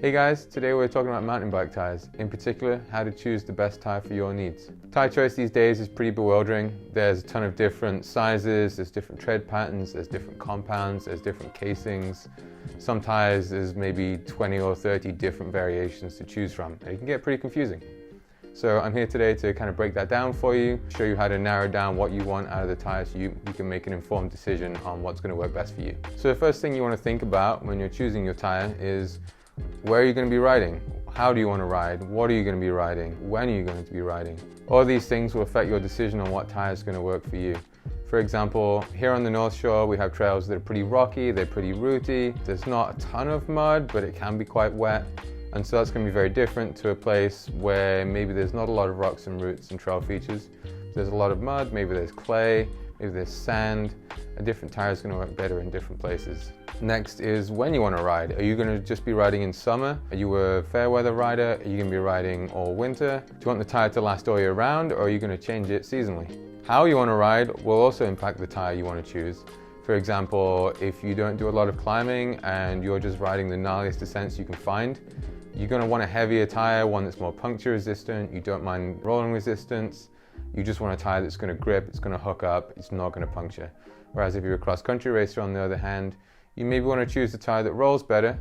Hey guys, today we're talking about mountain bike tires, in particular how to choose the best tire for your needs. Tire choice these days is pretty bewildering. There's a ton of different sizes, there's different tread patterns, there's different compounds, there's different casings. Some tires there's maybe 20 or 30 different variations to choose from, and it can get pretty confusing. So I'm here today to kind of break that down for you, show you how to narrow down what you want out of the tire so you can make an informed decision on what's going to work best for you. So the first thing you want to think about when you're choosing your tire is where are you going to be riding? How do you want to ride? What are you going to be riding? When are you going to be riding? All these things will affect your decision on what tire is going to work for you. For example, here on the North Shore we have trails that are pretty rocky, they're pretty rooty. There's not a ton of mud, but it can be quite wet. And so that's going to be very different to a place where maybe there's not a lot of rocks and roots and trail features. There's a lot of mud, maybe there's clay, maybe there's sand. A different tire is going to work better in different places. Next is when you want to ride. Are you going to just be riding in summer? Are you a fair weather rider? Are you going to be riding all winter? Do you want the tire to last all year round, or are you going to change it seasonally? How you want to ride will also impact the tire you want to choose. For example, if you don't do a lot of climbing and you're just riding the gnarliest descents you can find, you're going to want a heavier tire, one that's more puncture resistant. You don't mind rolling resistance. You just want a tire that's going to grip, it's going to hook up, it's not going to puncture. Whereas if you're a cross-country racer, on the other hand, you maybe want to choose a tire that rolls better.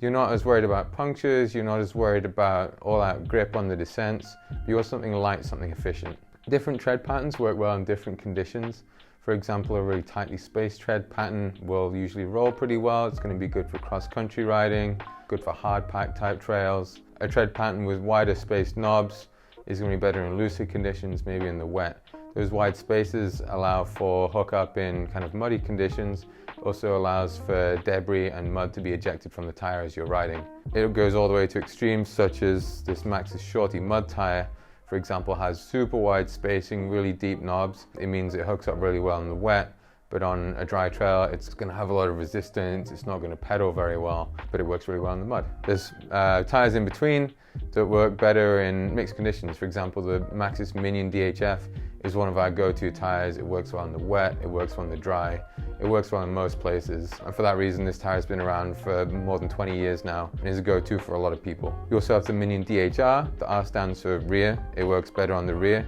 You're not as worried about punctures, you're not as worried about all-out grip on the descents. You want something light, something efficient. Different tread patterns work well in different conditions. For example, a really tightly spaced tread pattern will usually roll pretty well. It's going to be good for cross-country riding, good for hard pack type trails. A tread pattern with wider spaced knobs is going to be better in looser conditions, maybe in the wet. Those wide spaces allow for hookup in kind of muddy conditions. Also allows for debris and mud to be ejected from the tire as you're riding. It goes all the way to extremes, such as this Maxxis Shorty mud tire, for example, has super wide spacing, really deep knobs. It means it hooks up really well in the wet, but on a dry trail, it's going to have a lot of resistance. It's not going to pedal very well, but it works really well in the mud. There's tires in between that work better in mixed conditions. For example, the Maxxis Minion DHF is one of our go-to tires. It works well in the wet, it works well in the dry, it works well in most places. And for that reason, this tire has been around for more than 20 years now and is a go-to for a lot of people. You also have the Minion DHR. The R stands for rear. It works better on the rear.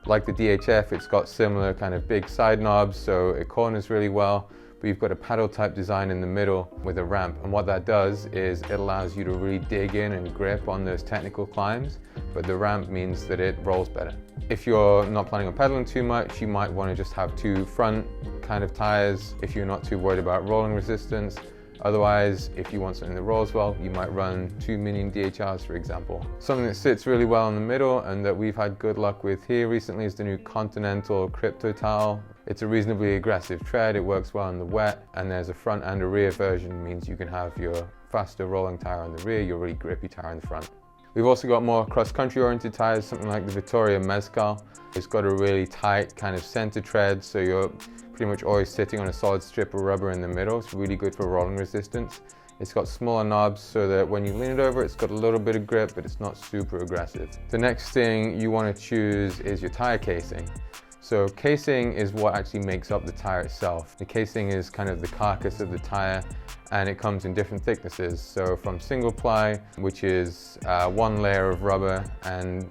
Like the DHF, it's got similar kind of big side knobs, so it corners really well, but you've got a paddle type design in the middle with a ramp. And what that does is it allows you to really dig in and grip on those technical climbs, but the ramp means that it rolls better. If you're not planning on pedaling too much, you might want to just have two front kind of tires if you're not too worried about rolling resistance. Otherwise, if you want something that rolls well, you might run two Minion DHRs, for example. Something that sits really well in the middle and that we've had good luck with here recently is the new Continental Kryptotal. It's a reasonably aggressive tread, it works well in the wet, and there's a front and a rear version, means you can have your faster rolling tire on the rear, your really grippy tire in the front. We've also got more cross-country oriented tires, something like the Vittoria Mezcal. It's got a really tight kind of center tread, so you're pretty much always sitting on a solid strip of rubber in the middle. It's really good for rolling resistance. It's got smaller knobs so that when you lean it over, it's got a little bit of grip, but it's not super aggressive. The next thing you want to choose is your tire casing. So casing is what actually makes up the tire itself. The casing is kind of the carcass of the tire, and it comes in different thicknesses. So from single ply, which is one layer of rubber and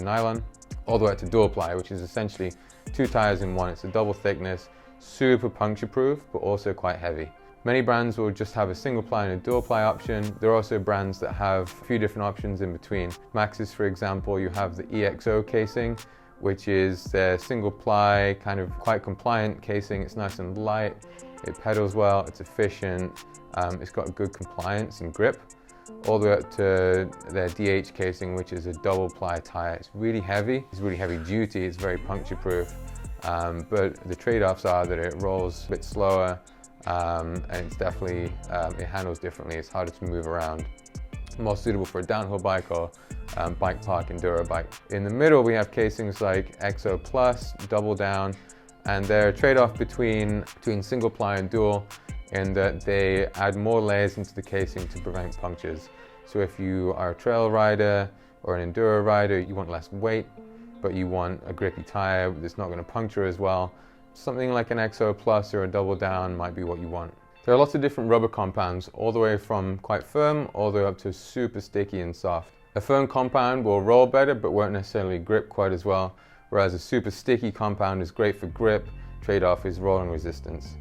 nylon, all the way up to dual ply, which is essentially two tires in one. It's a double thickness, super puncture proof, but also quite heavy. Many brands will just have a single ply and a dual ply option. There are also brands that have a few different options in between. Maxxis, for example, you have the EXO casing, which is their single ply, kind of quite compliant casing. It's nice and light, it pedals well, it's efficient, it's got good compliance and grip. All the way up to their DH casing, which is a double ply tire. It's really heavy duty, it's very puncture proof, but the trade-offs are that it rolls a bit slower, and it's definitely, it handles differently, it's harder to move around. More suitable for a downhill bike or bike park enduro bike. In the middle we have casings like EXO Plus, Double Down, and they're a trade-off between single ply and dual, in that they add more layers into the casing to prevent punctures. So if you are a trail rider or an enduro rider, you want less weight, but you want a grippy tire that's not going to puncture as well, something like an EXO Plus or a Double Down might be what you want. There are lots of different rubber compounds, all the way from quite firm all the way up to super sticky and soft. A firm compound will roll better but won't necessarily grip quite as well, whereas a super sticky compound is great for grip. Trade-off is rolling resistance.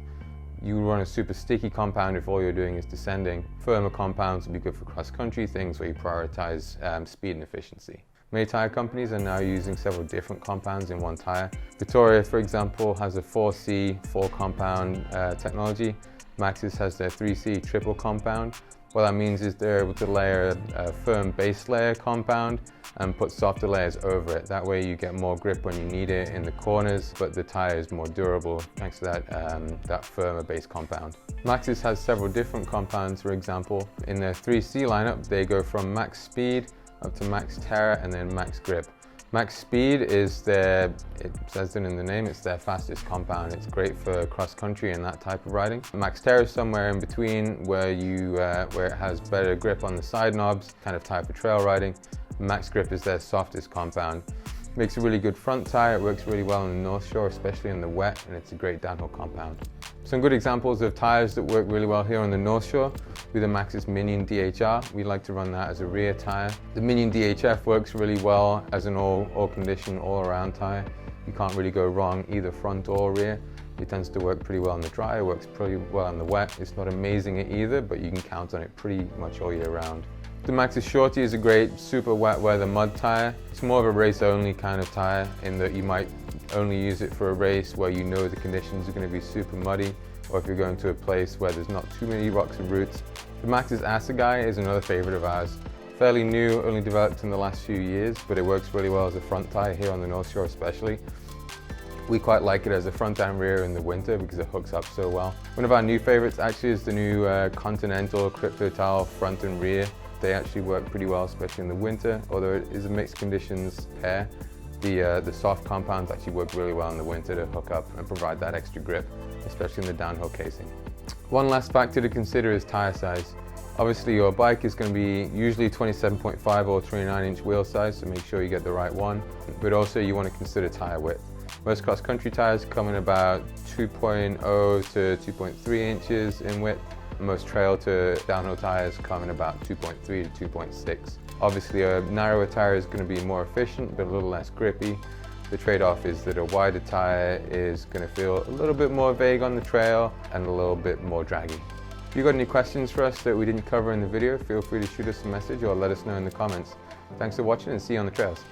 You run a super sticky compound if all you're doing is descending. Firmer compounds will be good for cross-country things where you prioritize speed and efficiency. Many tire companies are now using several different compounds in one tire. Vittoria, for example, has a 4C, 4-compound technology. Maxxis has their 3C triple compound. What that means is they're able to layer a firm base layer compound and put softer layers over it. That way you get more grip when you need it in the corners, but the tire is more durable thanks to that firmer base compound. Maxxis has several different compounds. For example, in their 3C lineup, they go from max speed up to max terra and then max grip. Max speed is it says it in the name, it's their fastest compound. It's great for cross-country and that type of riding. Max terra is somewhere in between where it has better grip on the side knobs, kind of type of trail riding. Max grip is their softest compound. Makes a really good front tire. It works really well on the North Shore, especially in the wet, and it's a great downhill compound. Some good examples of tires that work really well here on the North Shore with the Maxxis Minion DHR. We like to run that as a rear tire. The Minion DHF works really well as an all-condition, all-around tire. You can't really go wrong either front or rear. It tends to work pretty well in the dry, it works pretty well in the wet. It's not amazing at either, but you can count on it pretty much all year round. The Maxxis Shorty is a great super wet weather mud tire. It's more of a race only kind of tire in that you might only use it for a race where you know the conditions are going to be super muddy, or if you're going to a place where there's not too many rocks and roots. The Maxxis Assegai is another favorite of ours. Fairly new, only developed in the last few years, but it works really well as a front tire here on the North Shore especially. We quite like it as a front and rear in the winter because it hooks up so well. One of our new favorites actually is the new Continental Kryptotal front and rear. They actually work pretty well, especially in the winter, although it is a mixed conditions pair. The soft compounds actually work really well in the winter to hook up and provide that extra grip, especially in the downhill casing. One last factor to consider is tire size. Obviously your bike is going to be usually 27.5 or 29-inch wheel size, so make sure you get the right one. But also you want to consider tire width. Most cross-country tires come in about 2.0 to 2.3 inches in width. Most trail to downhill tires come in about 2.3 to 2.6. Obviously a narrower tire is going to be more efficient but a little less grippy. The trade-off is that a wider tire is going to feel a little bit more vague on the trail and a little bit more draggy. If you've got any questions for us that we didn't cover in the video, feel free to shoot us a message or let us know in the comments. Thanks for watching and see you on the trails.